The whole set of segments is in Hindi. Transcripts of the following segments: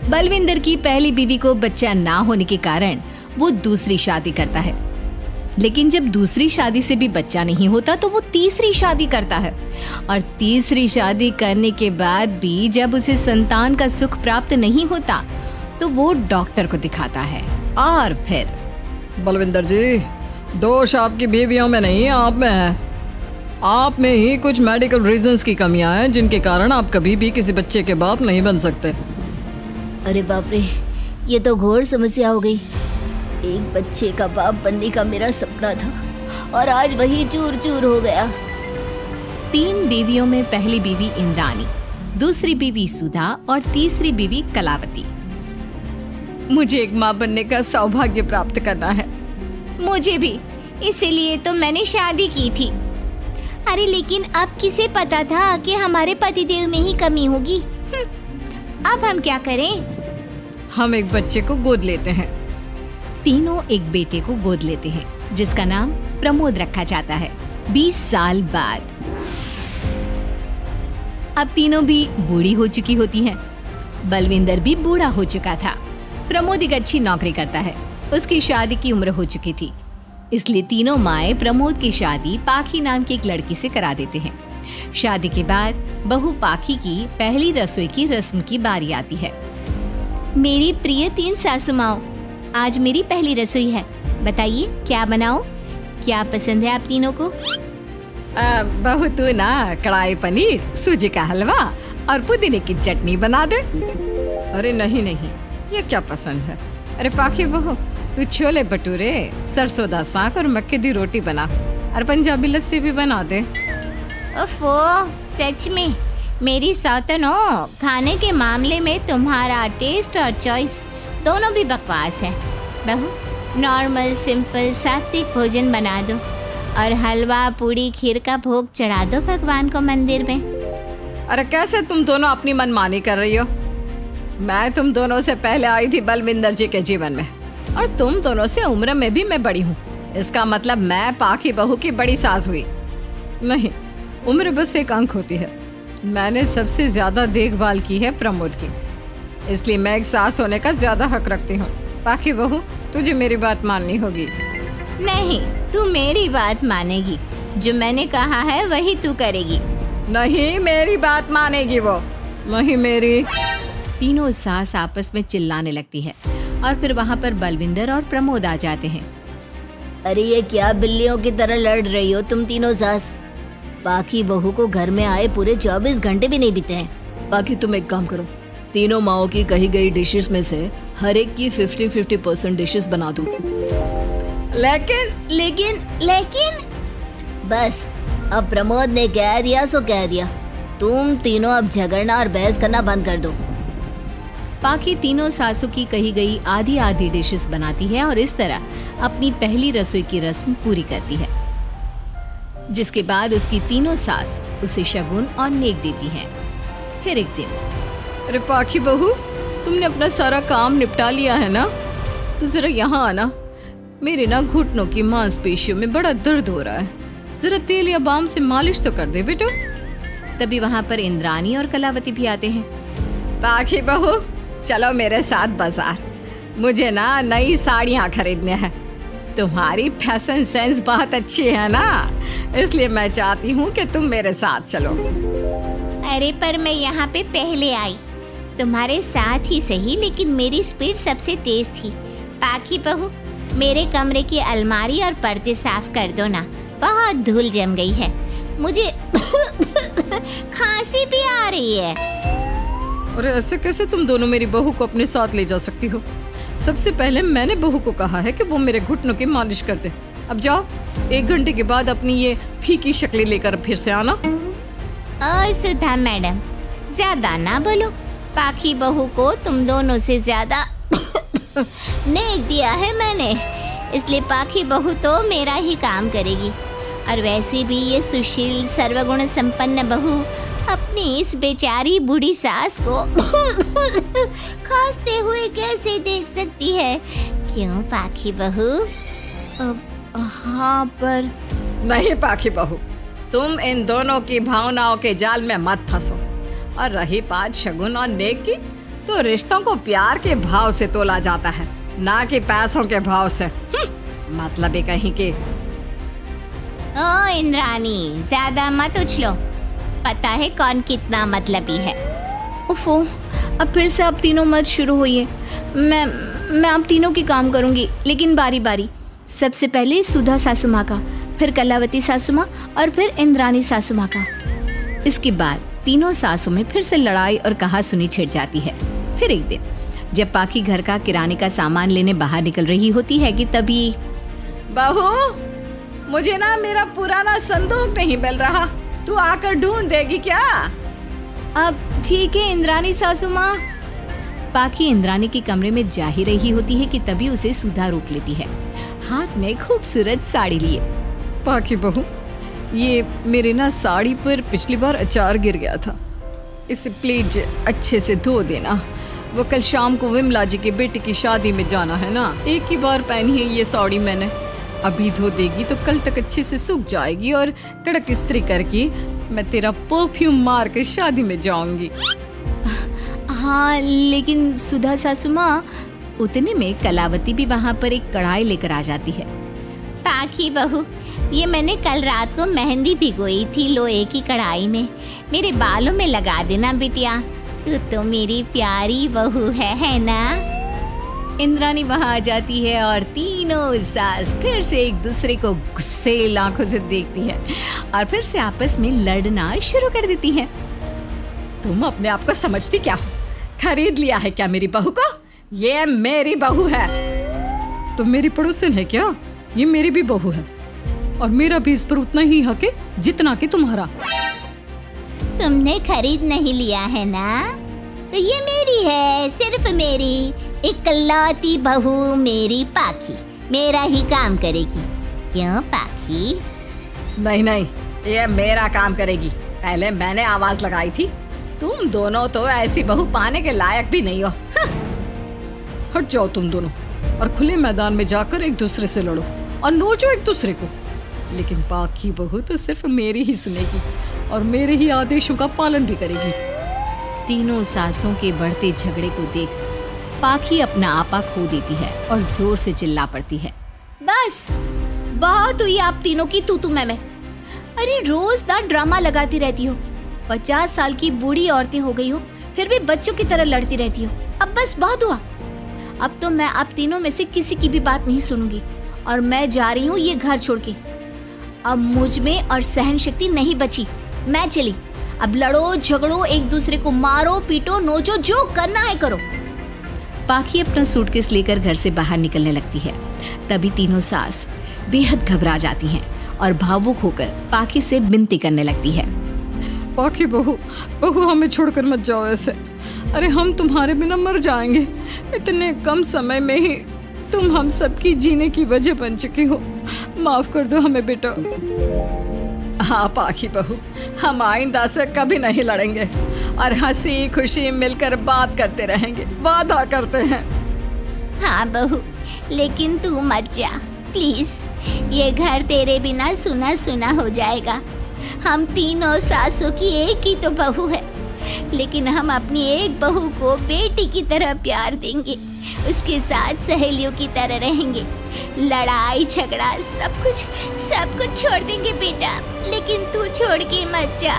बलविंदर की पहली बीवी को बच्चा ना होने के कारण वो दूसरी शादी करता है, लेकिन जब दूसरी शादी से भी बच्चा नहीं होता तो वो तीसरी शादी करता है, और तीसरी शादी करने के बाद भी जब उसे संतान का सुख प्राप्त नहीं होता तो वो डॉक्टर को दिखाता है। और फिर बलविंदर जी, दोष आपकी बीवियों में नहीं, आप में है। आप में ही कुछ मेडिकल रीजंस की कमियां हैं जिनके कारण आप कभी भी किसी बच्चे के बाप नहीं बन सकते। अरे बाप रे, ये तो घोर समस्या हो गई। एक बच्चे का बाप बनने का मेरा सपना था और आज वही चूर चूर हो गया। 3 बीवियों में पहली बीवी इंद्राणी, दूसरी बीवी सुधा और तीसरी बीवी कलावती। मुझे एक माँ बनने का सौभाग्य प्राप्त करना है। मुझे भी, इसीलिए तो मैंने शादी की थी। अरे लेकिन अब किसे पता था कि हमारे पतिदेव में ही कमी होगी। अब हम क्या करें? हम एक बच्चे को गोद लेते हैं। तीनों एक बेटे को गोद लेते हैं जिसका नाम प्रमोद रखा जाता है। 20 साल बाद अब तीनों भी बूढ़ी हो चुकी होती हैं। बलविंदर भी बूढ़ा हो चुका था। प्रमोद एक अच्छी नौकरी करता है। उसकी शादी की उम्र हो चुकी थी, इसलिए तीनों माएं प्रमोद की शादी पाखी नाम की एक लड़की से करा देते हैं। शादी के बाद बहू पाखी की पहली रसोई की रस्म की बारी आती है। मेरी प्रिय 3 सासू माओ, आज मेरी पहली रसोई है। बताइए क्या बनाऊं? क्या पसंद है आप तीनों को? बहू तू ना कढ़ाई पनीर, सूजी का हलवा और पुदीने की चटनी बना दे। अरे नहीं नहीं, ये क्या पसंद है? अरे पाखी बहू, तू छोले भटूरे, सरसों दा साग और मक्के दी रोटी बना और पंजाबी लस्सी भी बना दे। ओफो, सच में मेरी सौतन हो, खाने के मामले में तुम्हारा टेस्ट और चॉइस दोनों भी बकवास है। बहू, नॉर्मल सिंपल सात्विक भोजन बना दो और हलवा पूड़ी खीर का भोग चढ़ा दो भगवान को मंदिर में। अरे कैसे तुम दोनों अपनी मनमानी कर रही हो? मैं तुम दोनों से पहले आई थी बलविंदर जी के जीवन में, और तुम दोनों से उम्र में भी मैं बड़ी हूँ। इसका मतलब मैं पाखी बहू की बड़ी सास हुई? नहीं, उम्र बस एक अंक होती है। मैंने सबसे ज्यादा देखभाल की है प्रमोद की, इसलिए मैं एक सास होने का ज्यादा हक रखती हूँ। पाखी बहू, तुझे मेरी बात माननी होगी। नहीं, तू मेरी बात मानेगी। जो मैंने कहा है वही तू करेगी। नहीं, मेरी बात मानेगी वो। नहीं मेरी। तीनों सास आपस में चिल्लाने लगती है और फिर वहाँ पर बलविंदर और प्रमोद आ जाते हैं। अरे ये क्या बिल्लियों की तरह लड़ रही हो तुम तीनों सास? बाकी बहू को घर में आए पूरे 24 घंटे भी नहीं बीते हैं। बाकी तुम एक काम करो, तीनों माओं की कही गई डिशेस में से हर एक की 50-50% डिशेस बना दो। लेकिन बस, अब प्रमोद ने कह दिया सो कह दिया। तुम तीनों अब झगड़ना और बहस करना बंद कर दो। पाखी तीनों सासों की कही गई आधी आधी डिशेस बनाती है और इस तरह अपनी पहली रसोई की रस्म पूरी करती है, जिसके बाद उसकी तीनों सास उसे शगुन और नेक देती हैं। फिर एक दिन, अरे पाखी बहू, तुमने अपना सारा काम निपटा लिया है ना? तो जरा यहाँ आना। मेरे ना घुटनों की मांसपेशियों में बड़ा दर्द हो रहा है। जरा तेल या बाम से मालिश तो कर दे बेटा। तभी वहाँ पर इंद्राणी और कलावती भी आते हैं। पाखी बहू, चलो मेरे साथ बाजार। मुझे ना नई साड़ियाँ खरीदने हैं। तुम्हारी फैशन सेंस बहुत अच्छी है ना, इसलिए मैं चाहती हूँ कि तुम मेरे साथ चलो। अरे पर मैं यहाँ पे पहले आई, तुम्हारे साथ ही सही, लेकिन मेरी स्पीड सबसे तेज थी। पाखी बहू, मेरे कमरे की अलमारी और पर्दे साफ कर दो ना, बहुत धूल जम गई है। मुझे खांसी भी आ रही है। अरे ऐसे कैसे तुम दोनों मेरी बहू को अपने साथ ले जा सकती हो? सबसे पहले मैंने बहू को कहा है कि वो मेरे घुटनों की मालिश कर दे। अब जाओ, 1 घंटे के बाद अपनी ये फीकी शक्लें लेकर फिर से आना। सुधा मैडम, ज्यादा ना बोलो। पाखी बहू को तुम दोनों से ज्यादा नेक दिया है मैंने, इसलिए पाखी बहू तो मेरा ही काम करेगी। और वैसे भी ये सुशील सर्वगुण संपन्न बहू अपनी इस बेचारी बूढ़ी सास को खांसते हुए कैसे देख सकती है? क्यों पाखी बहू? हाँ, पर नहीं पाखी बहू, तुम इन दोनों की भावनाओं के जाल में मत फंसो। और रही बात शगुन और नेक की, तो रिश्तों को प्यार के भाव से तोला जाता है, ना कि पैसों के भाव से। मतलब ये कहीं के। ओ इंद्रानी, ज्यादा मत उछलो, पता है कौन कितना मतलबी है। उफो, अब फिर से आप तीनों मत शुरू होइए। मैं आप तीनों की काम करूंगी, लेकिन बारी बारी। सबसे पहले सुधा सासू माँ का, फिर कलावती सासू माँ और फिर इंद्रानी सासू माँ का। इसके बाद तीनों सासों में फिर से लड़ाई और कहासुनी छिड़ जाती है। फिर एक दिन जब पाखी घर का किराने का सामान लेने बाहर निकल रही होती है कि तभी बहू, मुझे ना मेरा पुराना संदूक नहीं मिल रहा, तू आकर ढूंढ देगी क्या? अब ठीक है इंद्रानी सासू माँ। पाखी इंद्रानी के कमरे में जा ही रही होती है कि तभी उसे सुधा रोक लेती है, हाथ में खूबसूरत साड़ी लिए। पाखी बहू, ये मेरे ना साड़ी पर पिछली बार अचार गिर गया था, इसे प्लीज अच्छे से धो देना। वो कल शाम को विमला जी के बेटे की शादी में जाना है ना, एक ही बार पहनी है ये साड़ी मैंने। अभी धो देगी तो कल तक अच्छे से सूख जाएगी और कड़क इस्त्री करके मैं तेरा परफ्यूम मार कर शादी में जाऊंगी। हाँ, लेकिन सुधा सासू माँ। उतने में कलावती भी वहाँ पर एक कढ़ाई लेकर आ जाती है। पाखी बहू, ये मैंने कल रात को मेहंदी भिगोई थी लोहे की कढ़ाई में, मेरे बालों में लगा देना बिटिया, तू तो मेरी प्यारी बहू है ना? इंद्रानी वहाँ आ जाती है और तीनों सास फिर से एक दूसरे को गुस्सेल आंखों से देखती है और फिर से आपस में लड़ना शुरू कर देती है। तुम अपने आप को समझती क्या हो? खरीद लिया है क्या मेरी बहू को? ये मेरी बहू है। तुम मेरी पड़ोसन है क्या? ये मेरी भी बहू है और मेरा भी इस पर उतना ही हक है जितना कि तुम्हारा। तुमने खरीद नहीं लिया है ना, तो ये मेरी है, सिर्फ मेरी इकलौती बहू, मेरी पाखी मेरा ही काम करेगी। क्यों पाखी? नहीं नहीं, ये मेरा काम करेगी। पहले मैंने आवाज लगाई थी। तुम दोनों तो ऐसी बहू पाने के लायक भी नहीं हो। हट जाओ तुम दोनों और खुले मैदान में जाकर एक दूसरे से लड़ो और नोचो एक दूसरे को। लेकिन पाखी बहू तो सिर्फ मेरी ही सुनेगी और मेरे ही आदेशों का पालन भी करेगी। तीनों सासों के बढ़ते झगड़े को देख पाखी अपना आपा खो देती है और जोर से चिल्ला पड़ती है। बस बहुत हुई आप तीनों की तू मैं। अरे रोज ना ड्रामा लगाती रहती हो, 50 साल की बूढ़ी औरतें हो गई हो, फिर भी बच्चों की तरह लड़ती रहती हो। अब बस बहुत हुआ, अब तो मैं आप तीनों में से किसी की भी बात नहीं सुनूंगी और मैं जा रही हूँ ये घर छोड़ के। अब मुझ में और सहन शक्ति नहीं बची, मैं चली। अब लड़ो झगड़ो, एक दूसरे को मारो पीटो नोचो, जो करना है करो। पाखी अपना सूटकेस लेकर घर से बाहर निकलने लगती है। तभी तीनों सास बेहद घबरा जाती हैं और भावुक होकर पाखी से विनती करने लगती है। पाखी बहू, हमें छोड़कर मत जाओ ऐसे। अरे हम तुम्हारे बिना मर जाएंगे। इतने कम समय में ही तुम हम सबकी जीने की वजह बन चुकी हो। माफ कर दो हमें बेटा। हाँ पाखी बहू, हम आइंदा से कभी नहीं लड़ेंगे और हंसी खुशी मिलकर बात करते रहेंगे, वादा करते हैं। हाँ बहू, लेकिन तू मत जा प्लीज, ये घर तेरे बिना सुना सुना हो जाएगा। हम तीनों सासों की एक ही तो बहू है, लेकिन हम अपनी एक बहू को बेटी की तरह प्यार देंगे, उसके साथ सहेलियों की तरह रहेंगे। लड़ाई झगड़ा सब कुछ छोड़ देंगे बेटा, लेकिन तू छोड़ के मत जा।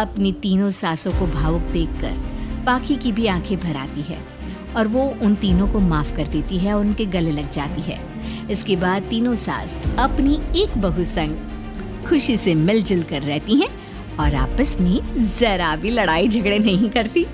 अपनी तीनों सासों को भावुक देखकर पाखी की भी आंखें भर आती है और वो उन तीनों को माफ कर देती है और उनके गले लग जाती है। इसके बाद तीनों सास अपनी एक बहू संग खुशी से मिलजुल कर रहती हैं और आपस में जरा भी लड़ाई झगड़े नहीं करती।